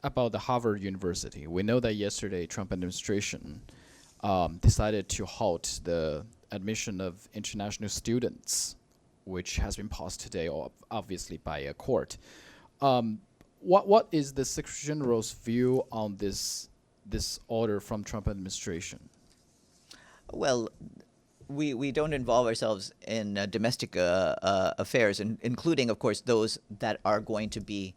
about the Harvard University. We know that yesterday Trump administration decided to halt the admission of international students, which has been paused today, obviously by a court. What is the Secretary General's view on this order from Trump administration? Well, we don't involve ourselves in domestic affairs, including, of course, those that are going to be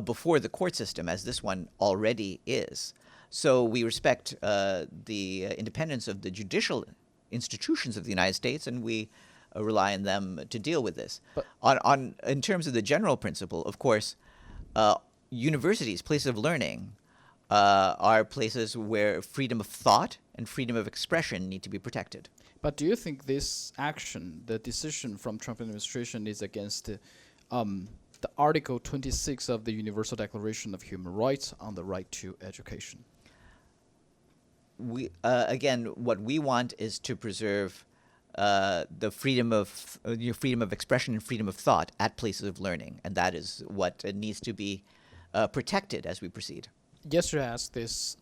before the court system, as this one already is. So we respect the independence of the judicial institutions of the United States, and we rely on them to deal with this. But in terms of the general principle, of course, universities, places of learning, are places where freedom of thought and freedom of expression need to be protected. But do you think this action, the decision from Trump administration, is against the Article 26 of the Universal Declaration of Human Rights on the right to education? We again, what we want is to preserve the freedom of expression and freedom of thought at places of learning, and that is what needs to be protected as we proceed. Yesterday, I asked this.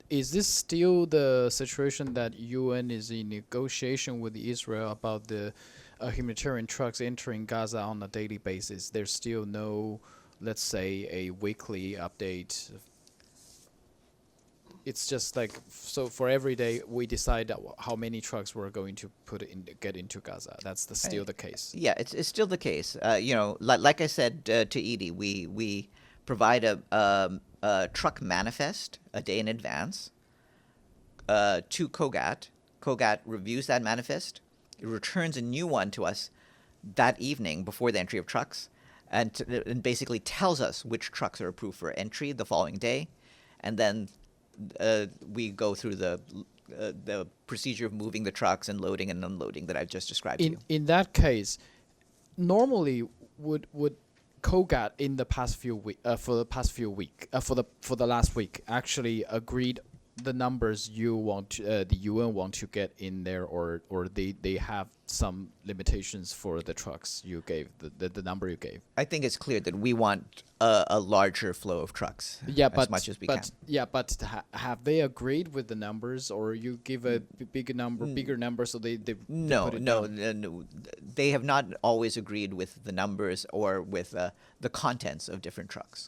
Is this still the situation that UN is in negotiation with Israel about the humanitarian trucks entering Gaza on a daily basis? There's still no, let's say, a weekly update. It's just like, so for every day we decide how many trucks we're going to get into Gaza. That's still the case. Yeah, it's still the case. Like I said to Edie, we provide a truck manifest a day in advance to COGAT. COGAT reviews that manifest. It returns a new one to us that evening before the entry of trucks, and basically tells us which trucks are approved for entry the following day, and then we go through the procedure of moving the trucks and loading and unloading that I've just described to you. In that case, normally would COGAT in the past few for the last week actually agreed the numbers you want the UN want to get in there, or they have some limitations for the trucks you gave, the number you gave? I think it's clear that we want a larger flow of trucks, as much as we can. Yeah, but have they agreed with the numbers, or you give a bigger number so they no, put it no, they have not always agreed with the numbers or with the contents of different trucks.